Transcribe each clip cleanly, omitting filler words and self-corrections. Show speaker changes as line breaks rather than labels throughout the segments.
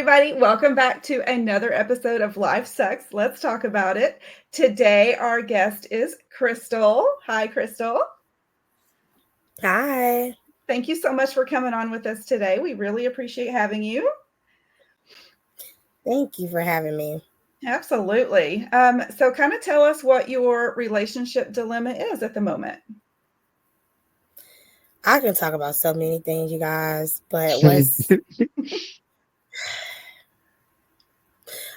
everybody. Welcome back to another episode of Life Sucks. Let's talk about it. Today, our guest is Crystal. Hi, Crystal.
Hi.
Thank you so much for coming on with us today. We really appreciate having you.
Thank you for having me.
Absolutely. So, kind of tell us what your relationship dilemma is at the moment.
I can talk about so many things, you guys, but what's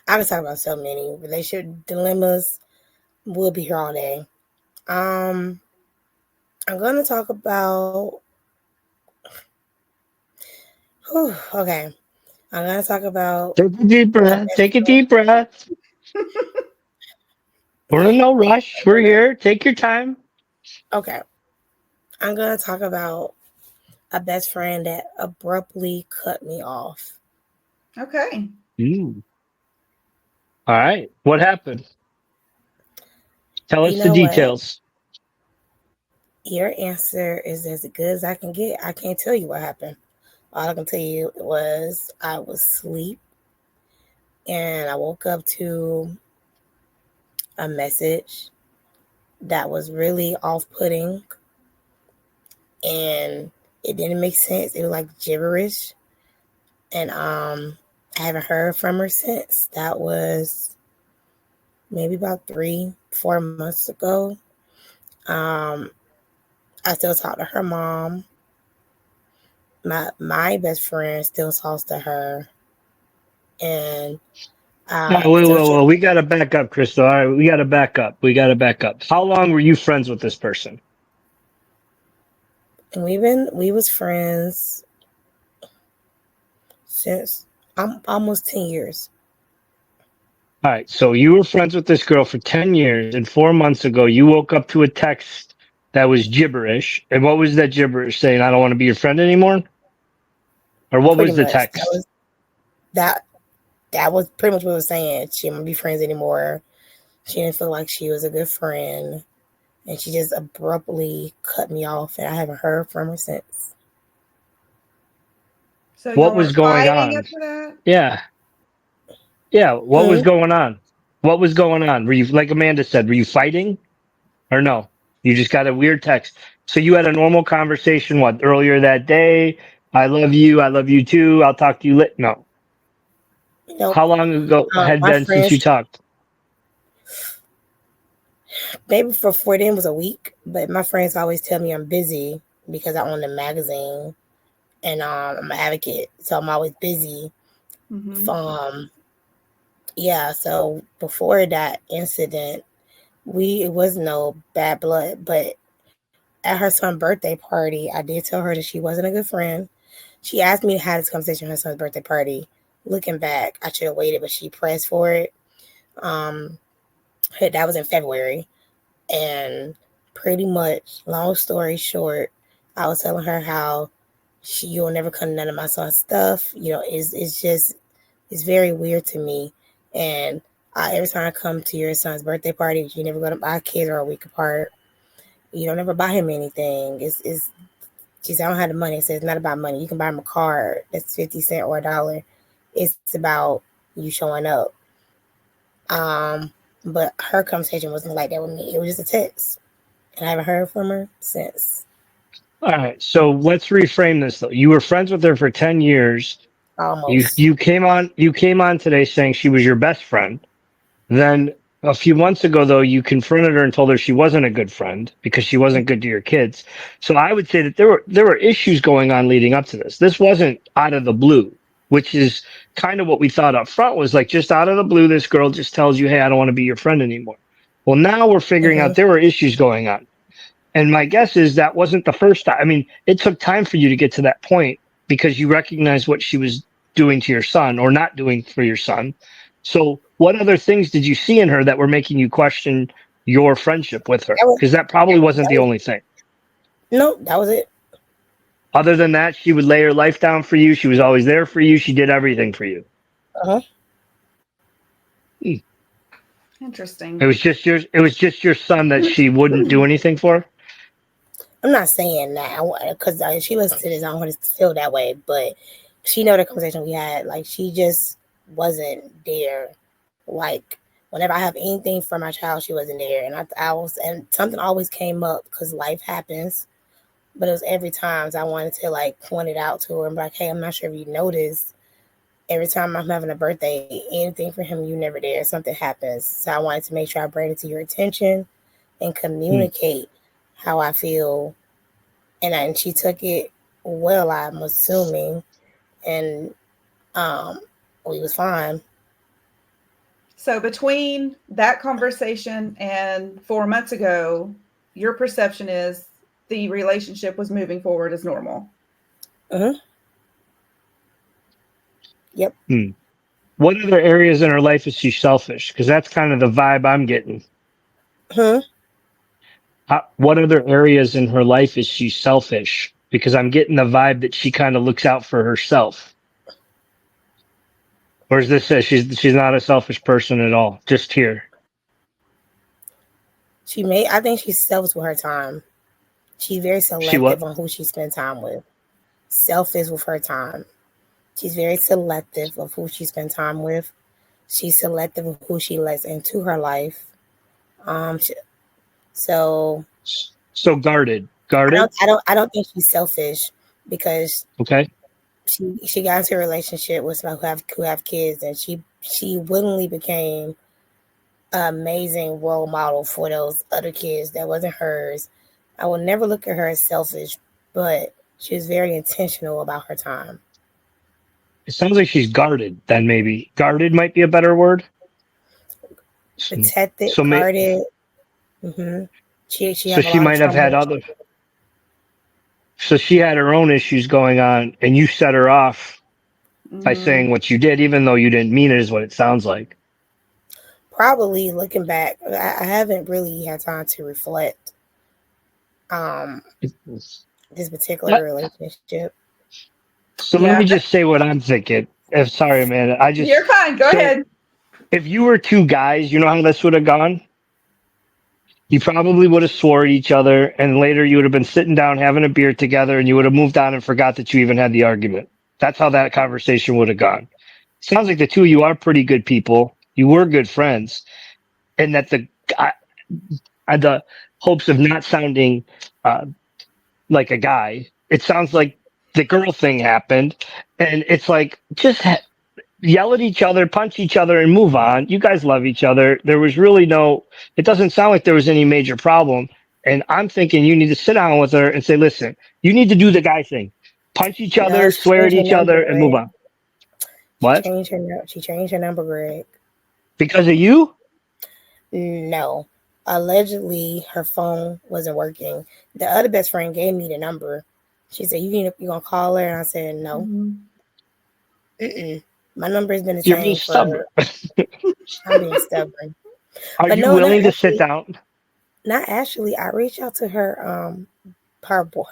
I can talk about so many relationship dilemmas. We'll be here all day. I'm gonna talk about okay. I'm gonna talk about
Take a deep breath. Take a deep breath. We're in no rush. We're here. Take your time.
okay. I'm gonna talk about a best friend that abruptly cut me off.
Okay.
All right. What happened? Tell
You
us the
know what?
details.
Your answer is as good as I can get. I can't tell you what happened. All I can tell you was I was asleep and I woke up to a message that was really off-putting and it didn't make sense. It was like gibberish. And I haven't heard from her since. That was maybe about 3-4 months ago. I still talk to her mom. My best friend still talks to her. And
Whoa. We got to back up, Crystal. All right. We got to back up. How long were you friends with this person?
we was friends since almost 10 years.
All right. So you were friends with this girl for 10 years, and 4 months ago, you woke up to a text that was gibberish. And what was that gibberish saying? I don't want to be your friend anymore? Or what
Pretty
was the
much.
text?
That was pretty much what it was saying. She didn't want to be friends anymore. She didn't feel like she was a good friend. And she just abruptly cut me off, and I haven't heard from her since.
So,
What
y'all
was
were
going
fighting
on?
after that?
Yeah. What was going on? What was going on? Were you, like Amanda said, were you fighting or no? You just got a weird text. So you had a normal conversation, what, earlier that day? I love you. I love you too. I'll talk to you later. No.
Nope.
How long ago had
My
been since you
friends,
talked?
maybe before then was a week, but my friends always tell me I'm busy because I own the magazine and I'm an advocate, so I'm always busy.
Mm-hmm.
Yeah, so before that incident, it was no bad blood, but at her son's birthday party, I did tell her that she wasn't a good friend. She asked me to have this conversation at her son's birthday party. Looking back, I should have waited, but she pressed for it. Um, that was in February. And pretty much, long story short, I was telling her how you'll never come to none of my son's stuff. It's very weird to me. And every time I come to your son's birthday party, you never go to my kids are a week apart. You don't ever buy him anything. She said, I don't have the money. I said, it's not about money. You can buy him a card that's 50 cents or $1. It's about you showing up. But her conversation wasn't like that with me. It was just a text. And I haven't heard from her since.
All right. So let's reframe this though. You were friends with her for 10 years.
Almost.
You came on today saying she was your best friend. Then a few months ago, though, you confronted her and told her she wasn't a good friend because she wasn't good to your kids. So I would say that there were issues going on leading up to this. This wasn't out of the blue, which is kind of what we thought up front was like just out of the blue, this girl just tells you, hey, I don't want to be your friend anymore. Well, now we're figuring out there were issues going on. And my guess is that wasn't the first time. I mean, it took time for you to get to that point because you recognized what she was doing to your son or not doing for your son. So what other things did you see in her that were making you question your friendship with her? Because that probably wasn't the only thing.
No, that was it.
Other than that, she would lay her life down for you. She was always there for you. She did everything for you.
Uh-huh.
Interesting.
It was just your son that she wouldn't do anything for.
I'm not saying that because she listens to this. I don't want to feel that way, but she know the conversation we had. Like, she just wasn't there. Like, whenever I have anything for my child, she wasn't there. And and something always came up because life happens. But it was every time I wanted to like point it out to her and be like, hey, I'm not sure if you noticed. Every time I'm having a birthday, anything for him, you never there. Something happens. So I wanted to make sure I bring it to your attention and communicate how I feel. And she took it well, I'm assuming. And we was fine.
So between that conversation and 4 months ago, your perception is the relationship was moving forward as normal.
Yep.
What other areas in her life is she selfish? Because that's kind of the vibe I'm getting. What other areas in her life is she selfish? Because I'm getting the vibe that she kind of looks out for herself. Or is this she's not a selfish person at all? Just here.
I think she's selfish with her time. She's very selective on who she spends time with. Selfish with her time. She's very selective of who she spends time with. She's selective of who she lets into her life. So
guarded.
I don't think she's selfish because she got into a relationship with someone who have kids, and she willingly became an amazing role model for those other kids that wasn't hers. I will never look at her as selfish, but she was very intentional about her time.
It sounds like she's guarded. Then maybe guarded might be a better word.
Protected, guarded. She
might have had other. So she had her own issues going on, and you set her off by saying what you did, even though you didn't mean it, is what it sounds like.
Probably looking back, I haven't really had time to reflect. This particular relationship.
So let me just say what I'm thinking. Sorry, Amanda.
You're fine. Go ahead.
If you were two guys, you know how this would have gone? You probably would have swore at each other, and later you would have been sitting down having a beer together, and you would have moved on and forgot that you even had the argument. That's how that conversation would have gone. Sounds like the two of you are pretty good people. You were good friends, and that the hopes of not sounding like a guy, it sounds like the girl thing happened, and it's like just yell at each other, punch each other, and move on. You guys love each other. There was really it doesn't sound like there was any major problem. And I'm thinking you need to sit down with her and say, listen, you need to do the guy thing. Punch each other, swear at each other, and move on. What?
She changed her number, Greg.
Because of you?
No. Allegedly, her phone wasn't working. The other best friend gave me the number. She said, you gonna call her? And I said, no. My number has been the same.
You're being stubborn.
I'm being stubborn.
Are you willing to sit down?
Not actually. I reached out to her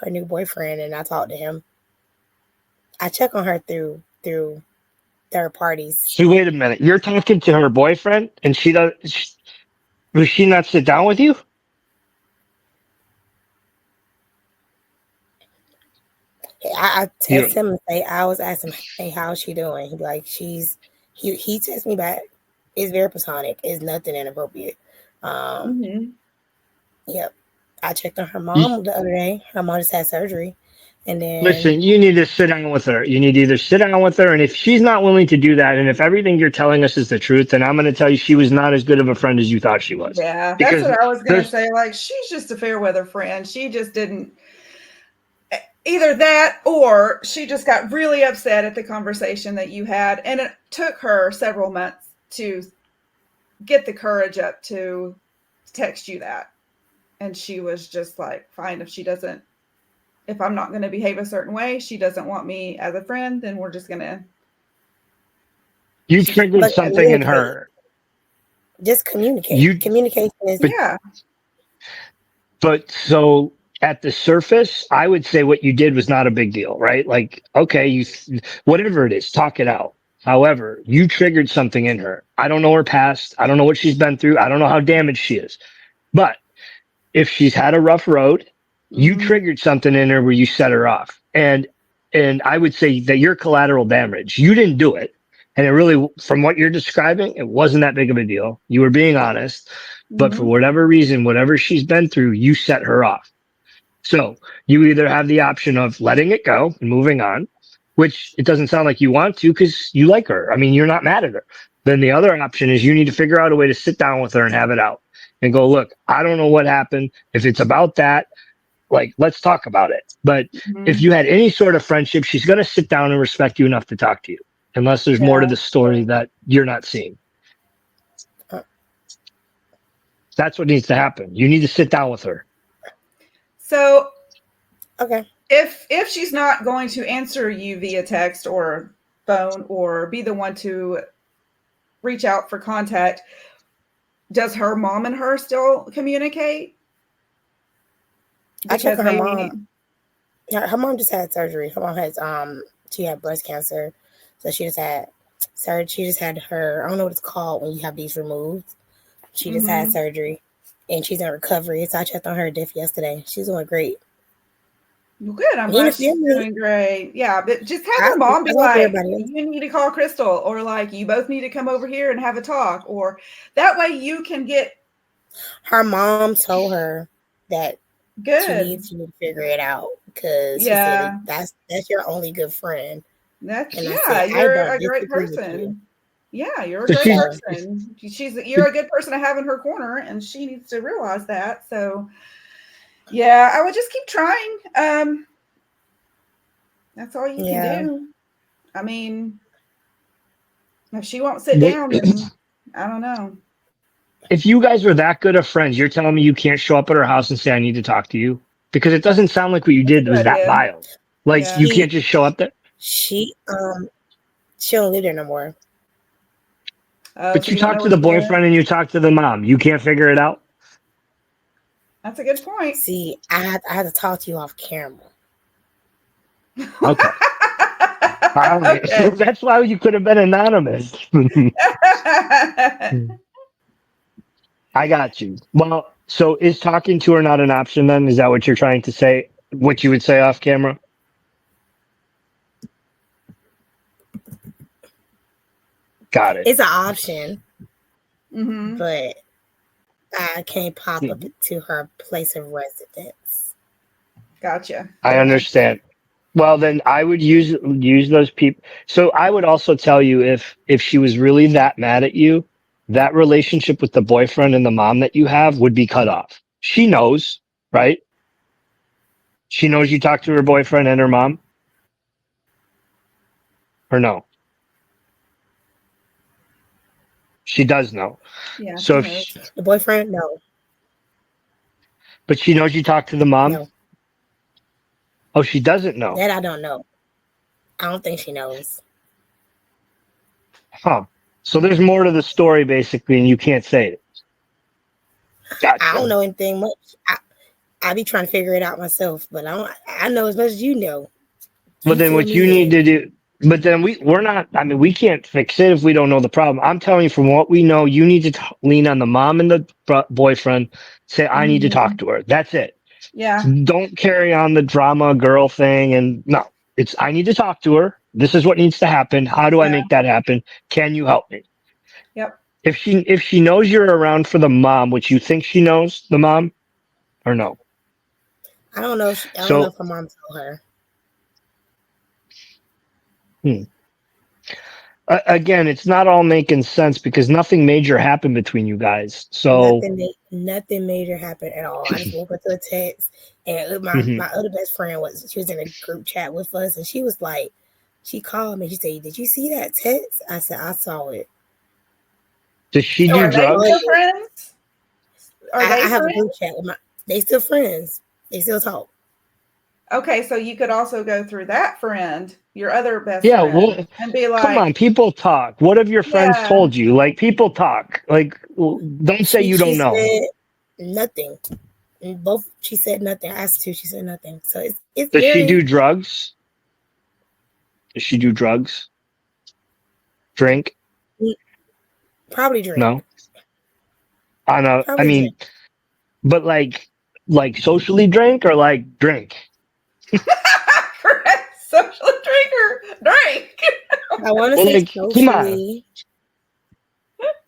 new boyfriend, and I talked to him. I check on her through third parties.
So wait a minute. You're talking to her boyfriend, and will she not sit down with you?
I text him and say, I was asking, hey, how's she doing? He'd be like, he texts me back. It's very platonic. It's nothing inappropriate. Yep. I checked on her mom the other day. Her mom just had surgery. And then
listen, you need to sit down with her. You need to either sit down with her, and if she's not willing to do that, and if everything you're telling us is the truth, then I'm going to tell you she was not as good of a friend as you thought she was.
Yeah, that's what I was going to say. Like, she's just a fair weather friend. She just didn't. Either that, or she just got really upset at the conversation that you had, and it took her several months to get the courage up to text you that. And she was just like, fine, if I'm not going to behave a certain way, she doesn't want me as a friend, then we're just going to.
You triggered something in her.
Just communicate. Communication is.
Yeah.
But so at the surface, I would say what you did was not a big deal, right? Like, okay, whatever it is, talk it out. However, you triggered something in her. I don't know her past. I don't know what she's been through. I don't know how damaged she is. But if she's had a rough road, you triggered something in her where you set her off. And And I would say that you're collateral damage. You didn't do it. And it really, from what you're describing, it wasn't that big of a deal. You were being honest, but for
Mhm.
whatever reason, whatever she's been through, you set her off. So you either have the option of letting it go and moving on, which it doesn't sound like you want to because you like her. I mean, you're not mad at her. Then the other option is you need to figure out a way to sit down with her and have it out and go, look, I don't know what happened. If it's about that, like, let's talk about it. But if
Mhm.
you had any sort of friendship, she's going to sit down and respect you enough to talk to you, unless there's more to
Yeah.
the story that you're not seeing. That's what needs to happen. You need to sit down with her.
So
Okay.
if she's not going to answer you via text or phone or be the one to reach out for contact, does her mom and her still communicate?
I checked
Because
with her
maybe
mom. Her mom just had surgery. Her mom has she had breast cancer, so she just had surgery. She just had her, I don't know what it's called when you have these removed. She just had
Mhm.
surgery, and she's in recovery. So I checked on her diff yesterday. She's doing great.
Well, good. I'm
Me and
glad
the
she's
family,
doing great. Yeah, but just have
I,
her mom be
I love
like,
everybody else.
you need to call Crystal, or like, you both need to come over here and have a talk, or that way you can get
Her mom told her that she
good.
needs to figure it out because she
Yeah,
said that's your only good friend.
that's
And I
yeah.
said I
You're
don't
a great
disagree with you.
person. Yeah, you're a
So
great
she's,
So
person. You're a good person to have in her corner, and she needs to realize that. So, yeah, I would just keep trying. That's all you can
yeah,
do. I mean, if she won't sit down, then I don't know.
if you guys were that good of friends, you're telling me you can't show up at her house and say, I need to talk to you? Because it doesn't sound like what you
That's a
did
good
was that
idea.
vile. Like,
Yeah.
you can't just show up there.
she she don't live there no more.
Oh,
But
so
you
you don't
talk
know
to
where
the
she lives?
boyfriend and you talk to the mom. You can't figure it out.
That's a good point.
See, I had to talk to you off camera.
Okay. All right. So
Okay.
that's why you could have been anonymous. I got you. Well, so is talking to her not an option then? Is that what you're trying to say? What you would say off camera? Got it.
It's an option,
Hmm.
but I can't pop up to her place of residence.
Gotcha.
I
Yeah.
understand. Well, then I would use those people. So I would also tell you if she was really that mad at you, that relationship with the boyfriend and the mom that you have would be cut off. She knows, right? She knows you talk to her boyfriend and her mom, or no? She does know.
Yeah,
So
she
if
knows.
The boyfriend, no,
but she knows you talk to the mom.
no,
Oh, she doesn't know.
that I don't know. I don't think she knows.
Huh. So there's more to the story basically, and you can't say it.
I don't
Gotcha.
know anything much. I be trying to figure it out myself, but I know as much as you know.
But
You
then
fill
what you
me
need
in.
to do, but then we're not, I mean, we can't fix it if we don't know the problem. I'm telling you from what we know, you need to lean on the mom and the boyfriend, say, I need to talk
Hmm.
to her. That's it.
Yeah.
Don't carry on the drama girl thing. And no, it's, I need to talk to her. This is what needs to happen. How do I
Yeah.
make that happen? Can you help me?
Yep.
If she knows you're around for the mom, which you think she knows the mom or no?
I don't know. I don't know
So,
if her mom told her.
hmm. Again, it's not all making sense because nothing major happened between you guys. So,
Nothing major happened at all. I just woke up to a text, and
mhm.
my other best friend she was in a group chat with us, and she was like, she called me. She said, "Did you see that text?" I said, "I saw it."
Does she
So
do
are they still
drugs?
friends? Are they
I have a
friends?
group chat with my. They still friends. They still talk.
Okay, so you could also go through that friend, your other best
Yeah,
friend,
well,
and be
come on,
like,
people talk. What have your friends
yeah,
told you? Like, people talk. Like, don't say you
She
don't know.
said nothing. And both she said nothing. I asked her, she said nothing. So it's
Does she
very
do drugs? Does she do drugs? Drink?
probably drink.
No. I
Probably drink.
mean, but like socially drink or like drink?
socially drink.
I want to
Well,
say
like, come on.
socially.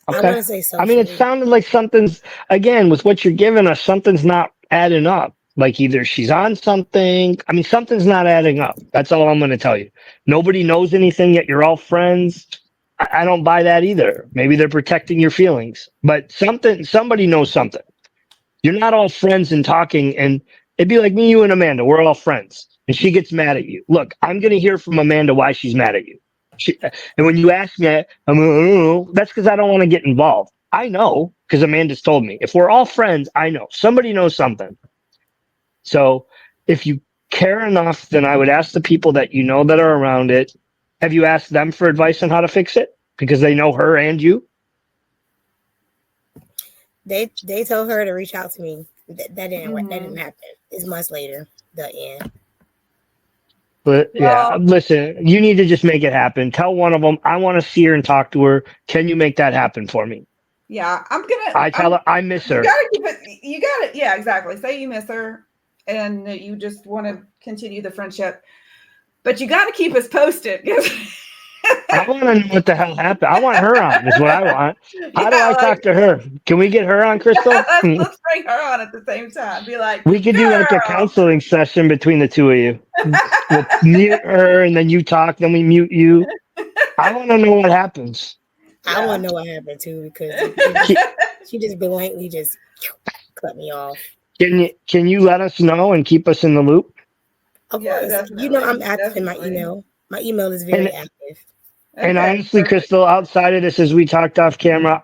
I
Okay.
want to say
I mean, it
socially.
sounded like something's, again, with what you're giving us, something's not adding up. Like either she's on something. I mean, something's not adding up. That's all I'm going to tell you. Nobody knows anything yet. You're all friends. I don't buy that either. Maybe they're protecting your feelings, but somebody knows something. You're not all friends and talking, and it'd be like me, you, and Amanda. We're all friends, and she gets mad at you. Look, I'm going to hear from Amanda why she's mad at you. And when you ask me, I'm like, I don't know. That's because I don't want to get involved. I know because Amanda's told me. If we're all friends, I know somebody knows something. So if you care enough, then I would ask the people that you know that are around it. Have you asked them for advice on how to fix it? Because they know her and you.
They told her to reach out to me. That didn't
Mhm.
that didn't happen. It's months later. The end.
But yeah,
Well,
listen, you need to just make it happen. Tell one of them, I want to see her and talk to her. Can you make that happen for me?
yeah,
I tell her I miss
you
her.
gotta keep it. You gotta, yeah, exactly. Say you miss her, and that you just want to continue the friendship, but you got to keep us posted.
I want to know what the hell happened. I want her on, is what I want. How do
Yeah,
I talk to her? Can we get her on, Crystal?
let's bring her on at the same time. Be like,
We could do like a
girl.
counseling session between the two of you. We'll mute her and then you talk, then we mute you. I want to know what happens.
I
Yeah.
want to know what happened too because she just blatantly just cut me off.
Can you let us know and keep us in the loop?
Of
Yeah,
course,
definitely,
I'm active in my
definitely.
email. My email is very active.
And
Okay,
honestly,
perfect.
Crystal, outside of this, as we talked off camera,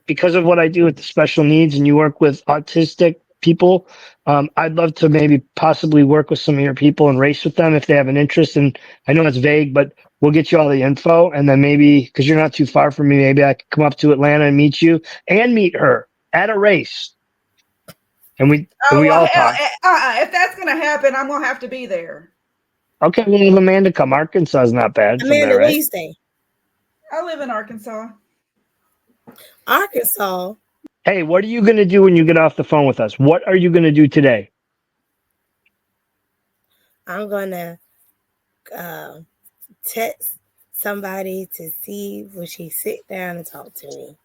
because of what I do with the special needs and you work with autistic people, I'd love to maybe possibly work with some of your people and race with them if they have an interest. And I know it's vague, but we'll get you all the info. And then maybe, because you're not too far from me, maybe I could come up to Atlanta and meet you and meet her at a race. And we all talk.
If that's gonna happen, I'm gonna have to be there.
Okay, we'll have Amanda come. Arkansas is not bad from
Amanda,
there,
where
right?
you stay?
I live in Arkansas.
Arkansas.
Hey, what are you going to do when you get off the phone with us? What are you going to do today?
I'm gonna text somebody to see will she sit down and talk to me.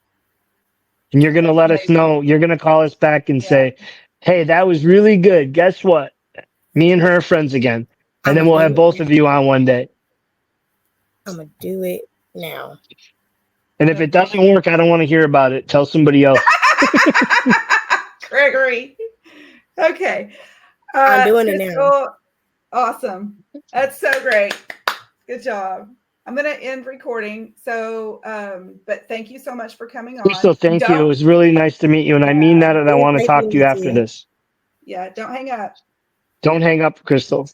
And you're going to let us know. You're going to call us back and say, hey, that was really good. Guess what? Me and her are friends again. And then we'll have both of you on one day.
I'm going to do it now.
And if it doesn't work, I don't want to hear about it. Tell somebody else.
Gregory. Okay.
I'm doing it now.
Awesome. That's so great. Good job. I'm going to end recording. So, but thank you so much for coming on.
Crystal, thank you. It was really nice to meet you. And I mean that, and I want to talk to you after this.
Yeah, don't hang up.
Don't hang up, Crystal.